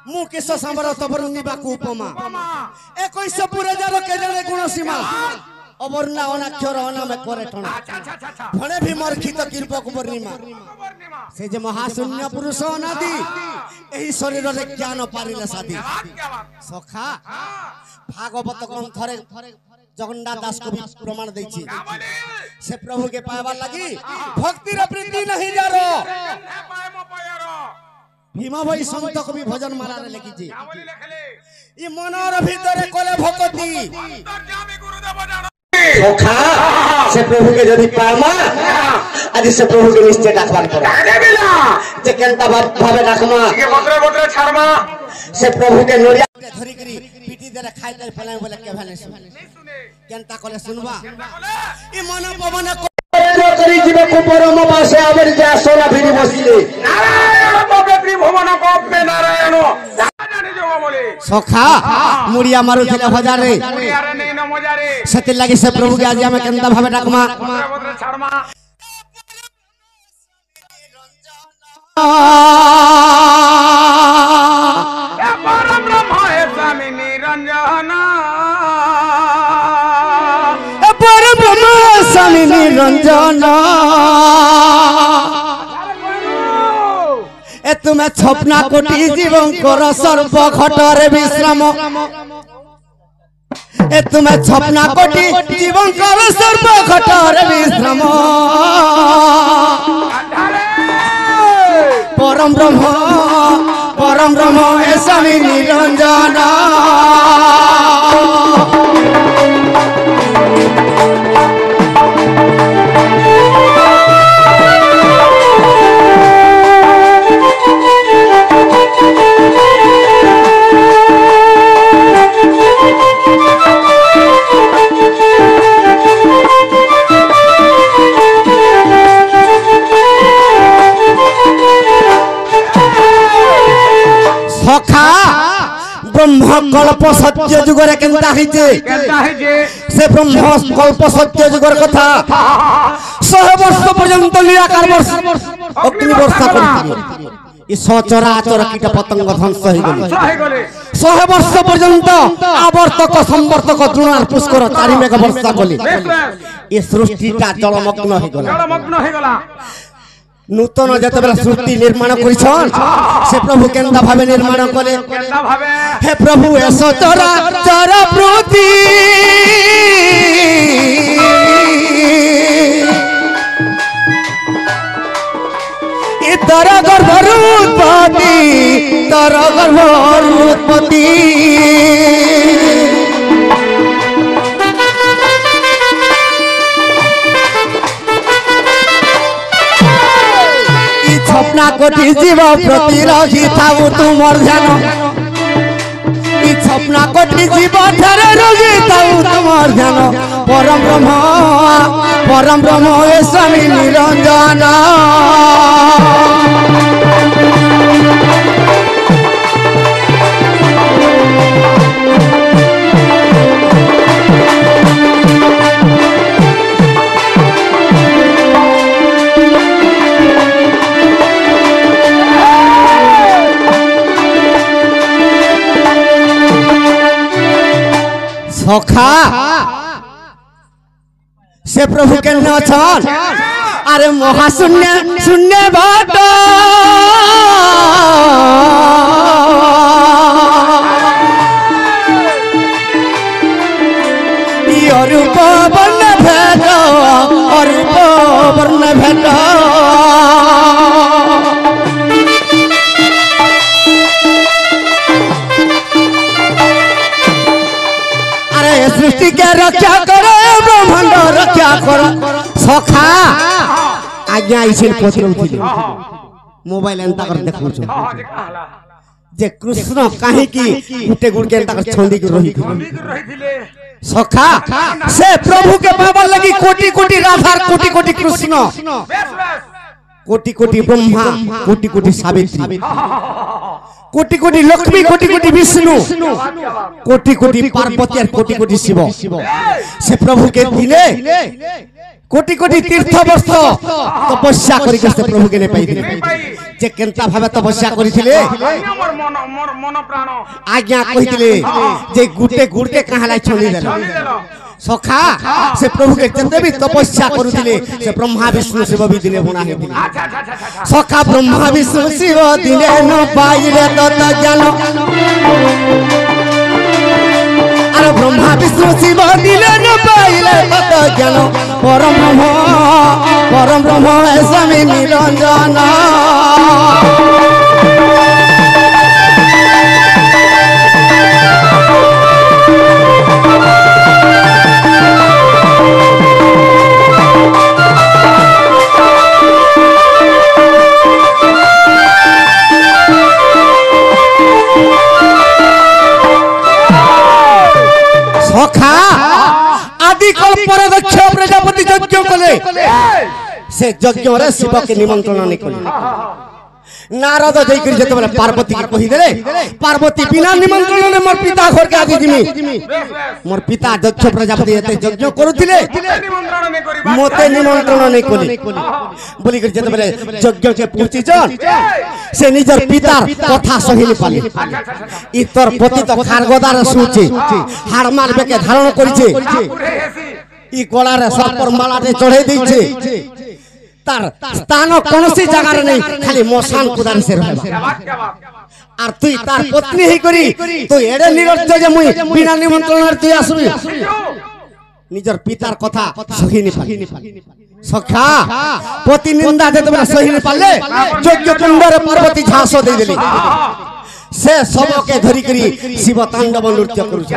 मु केश सांबर तबरंगी उपमा 21 पूरे जार के जाने गुण सीमा अबरना अनाक्षर अनामे करे ठणा भणे भी मरखित कृपक पूर्णिमा से जे महाशून्य पुरुष अनादि एही शरीर रे ज्ञान पारिले सादी सखा भागवत ग्रंथरे जगन्नाथ दास को प्रमाण दैछि से प्रभु के पावा लगी भक्ति रे प्रीति नहीं जारो भीमा भाई संत कवि भजन माला रे लिखिछि ई मनर भीतर कोले भक्ति सखा से प्रभु के जदि पामा आज से प्रभु के निश्चय डाकबार कर जे केनता भाबे डाकमा के बतरे बतरे छाड़मा से प्रभु के नोरिया धरी करी पीटी देले खाइ दे फलाए बोले के भने सुने केनता कोले सुनबा ई मन पवन करी जीव को परम पासे आवर जा सोना फिरी बसिले नारायण पवित्र भवन कोप में नारायण सखा मुड़िया मारू थे हजारे सती लगी से प्रभु के आज में केनता भावे डाकमा परम ब्रह्म है स्वामी निरंजन परम ब्रह्म स्वामी निरंजन ए तुम्हें छपना कोटि जीवन कर सर्व घटरे विश्राम ए तुम्हें छपना कोटि जीवन कर सर्व घटरे विश्राम परम ब्रह्म ए स्वामी निरंजन सखा ब्रह्म कल्प सत्य जुगरे केनता हिजे से ब्रह्म कल्प सत्य जुगर कथा 100 वर्ष पर्यंत निराकार वर्ष अग्नि वर्षा करिथिले ई सचराचर कीट पतंग ध्वंस होई गेले 100 वर्ष पर्यंत आवर्तक संवर्तक द्रोणार पुष्कर चारि मेघ वर्षा कले ई सृष्टिटा जलमग्न हो गेला नूतन जतबेला सृष्टि निर्माण करिछन से प्रभु केनता भावे निर्माण कले हे प्रभु ऐसो चरा चरा प्रति इतर गर्भरूपति तर गर्भरूपति छपना कोटि जीव प्रति रखी थाऊ तुमर ध्यान ई छपना कोटि जीव ठारे रखी थाऊ तुमर ध्यान परम ब्रह्म ए स्वामी निरंजन सखा से प्रभु के नछन अरे महाशून्य शून्य बाट अरूप वर्ण भेट अरूप वर्ण भेट सृष्टि के रक्षा करो ब्रह्मांड रक्षा करो सखा आज्ञा इसिल पचरउथिले मोबाइल एंता कर देखु छ जे कृष्ण काहे की गुटे गुटे एंता कर छंदी के रहिथिले सखा से प्रभु के पावन लगी कोटि कोटि राधा कोटि कोटि कृष्ण कोटि कोटि ब्रह्मा कोटि कोटि सावित्री कोटि कोटि लक्ष्मी कोटि कोटि विष्णु कोटि कोटि पार्वती और कोटि कोटि शिव से प्रभु के दिले कोटि कोटि तीर्थ वर्ष तपस्या करके से प्रभु के ने पाई যে কেনতা ভাবে তপস্যা করিছিলে আজ্ঞা কইছিলে যে গুটে গুটে কাহালাই ছলি দেল সখা সে প্রভুকে যেতে বি তপস্যা করুছিলে সে ব্রহ্মা বিষ্ণু শিব বি দিনে বনা হে সখা ব্রহ্মা বিষ্ণু শিব দিনে ন পাইলে তত জ্ঞান আর ব্রহ্মা বিষ্ণু শিব দিনে ন পাইলে তত জ্ঞান পরম ব্রহ্ম স্বামী নিরঞ্জন সখা আদি কল্পরে দক্ষ প্রজাপতি যজ্ঞ কলে সে যজ্ঞরে শিবকে নিমন্ত্রণ নি কলে নারদ যাইকরি যেতবেলে পার্বতী কে কহি দেলে পার্বতী বিনা নিমন্ত্রণে মোর পিতা ঘরকে আজি জিমি মোর পিতা দক্ষ প্রজাপতি এতে যজ্ঞ করুছিলে মতে নিমন্ত্রণ নি কলে বলি করি যেতবেলে যজ্ঞকে পৌঁছিছন সে নিজের পিতার কথা সহিনি পালে ই তোর পতিত খারগদার শুছে হাড়মাল বেকে ধারণ করিছে ই গলারে সর্পর মালাতে চড়াই দিয়েছে তার স্থান কোনসি জায়গায় নেই খালি মশান কুদার সে রহবা আর তুই তার পত্নী হই করি তুই এড়ে নিরজ্জ যে মুই বিনা নিমন্ত্রণের তুই আসবি নিজের পিতার কথা সহিনি পালি সখা পতি নিন্দা যেতে সহিনি পারলে যজ্ঞ কুণ্ডরে পার্বতী ঝাঁস দেই দিলি সে সবকে ধরি করি শিব তাণ্ডব নৃত্য করুছে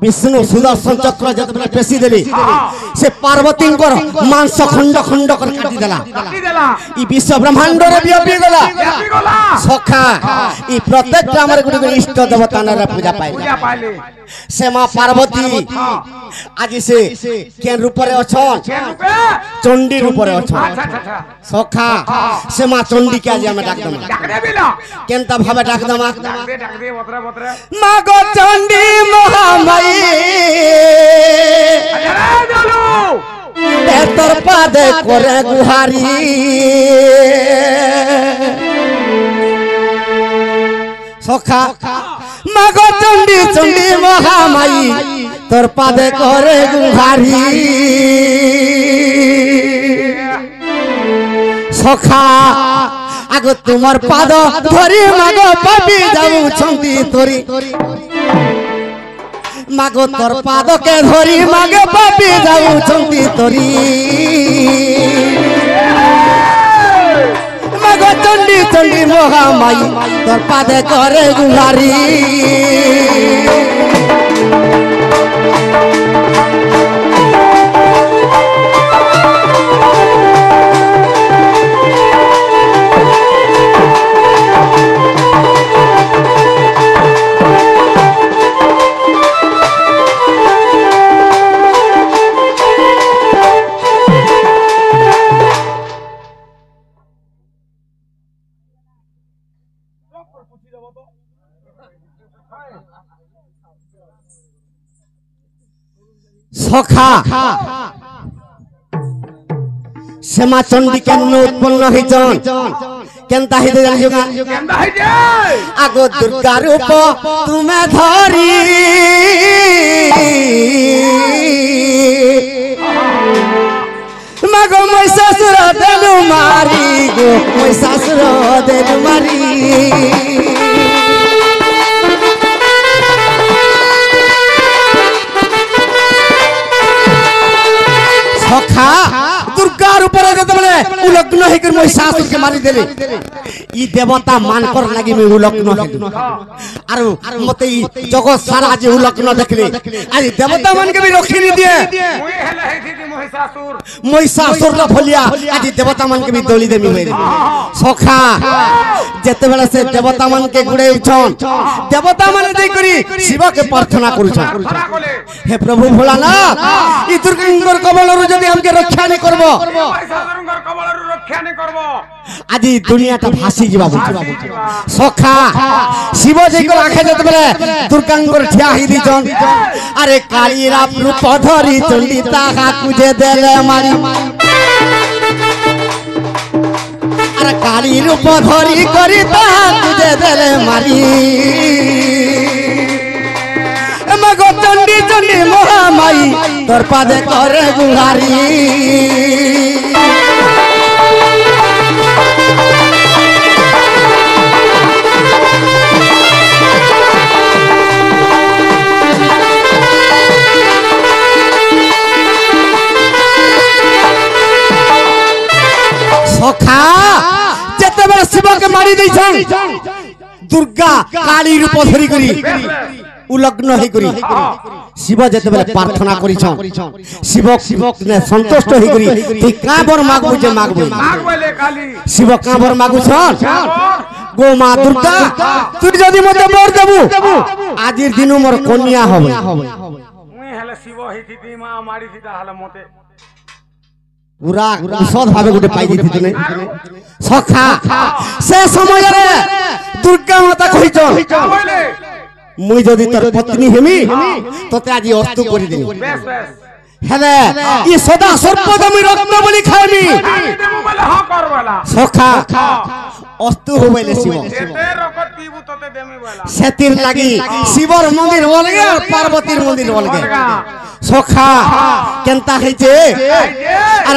বিষ্ণু সুদর্শন চক্র যেতবে পেশি দেলি সে পার্বতীঙ্কর মাংস খণ্ড খণ্ড করে কাটি দেলা ই বিশ্ব ব্রহ্মাণ্ডরে ব্যাপী গলা সখা ই প্রত্যেক গ্রামের গুটি করে ইষ্ট দেবতা নারে পূজা পাইলে সে মা পার্বতী আজি সে কেন রূপরে অছন চণ্ডী রূপরে অছন সখা সে মা চণ্ডী কে আজি আমি ডাক দমা কেনতা ভাবে ডাক দমা মা গো চণ্ডী মহামাই তোর পাদে করে গুহারি সখা মাগো চণ্ডী চণ্ডী মহামাই তোর পাদে করে গুহারি সখা আগো তোমার পাদ ধরি মাগো পাপি যাউছন্তি তোরি মাগো তোর পাদকে ধরি মাগে পাপি যাউছন্তি তোরি মাগো চণ্ডী চণ্ডী মহামাই তোর পাদে করে গুহারি সখা শ্যামা চণ্ডী কেন উৎপন্ন হইছন কেনতা হইতে জানিছো আগো দুর্গা রূপ তুমি ধরি মাগো মহিষাসুর দেলু মারি গো মহিষাসুর দেলু মারি সখা দুর্গার উপরে যেতবেলে উলগ্ন হইকর মহিষাসুরকে মারি দেলে ই দেবতা মানকর লাগি মে উলগ্ন হইল আর মতে ই জগৎ সারা যে উলগ্ন দেখলে আজ দেবতা মানকে বি রক্ষিনি দিয়ে মুই হেলে হেইতি মহিষাসুর মহিষাসুর র ভলিয়া আজ দেবতা মানকে বি দলি দেমি হইল সখা যেতবেলে সে দেবতা মানকে গুড়ে উঠন দেবতা মানে দেই করি শিবকে প্রার্থনা করুছন হে প্রভু ভোলানাথ ই দুর্গঙ্গর কবলরু যদি আমকে রক্ষা নি করব মহিষাসুরঙ্গর কবলরু রক্ষা নি করব আজি দুনিয়াটা ভাসি যাবা সখা শিব যেগুলো আখে যেতবেলে দুর্গাঙ্গর ঠিয়া হই দিছন আরে কালীরা রূপ ধরি চণ্ডী তাহা কুজে দেলে মারি আর আর কালী রূপ ধরি করি তাহাকে দেলে মারি মাগো চণ্ডী চণ্ডী মহামাই তোর পাদে করে গুহারি সখা যেতেবেলে শিবকে মারি দিয়েছেন দুর্গা কালী রূপ ধরি করি উলগ্ন হই করি শিব যেতেবেলে প্রার্থনা করিছন শিব সন্তুষ্ট হই করি তুই কাবর মাগবু যে মাগবু শিব কাবর মাগুছন গো মা দুর্গা তুই যদি মতে বর দেবু আজির দিন মোর কন্যা হবে মুই হেলে শিব হইতি মা মারি দিতা হলে মতে পুরা সদ ভাবে গোটে পাই দিতি নাই সখা সে সমୟରେ দুর্গা মাতা কইছন মুই যদি তোর পত্নী হেমি তোতে আজি অস্তু করি দেবি বেশ বেশ হেলে ই সদা সর্বদমি রত্ন বলি খাইমি দেবু বলে হ করবালা সখা অস্তু হইলে শিব এতে রকত দিবু তোতে দেমি বলা সেতির লাগি শিবর মন্দির বলগে আর পার্বতীর মন্দির বলগে সখা কেনতা হইছে আর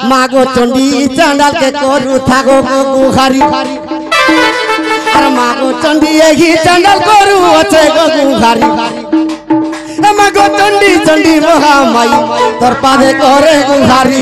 মাগো চণ্ডী চাঁডাল কে করু থাকো গুহারি আর মাগো চণ্ডী এই চাঁডাল করু আছে গুহারি মাগো চণ্ডী চণ্ডী মহামাই তোর পাদে করে গুহারি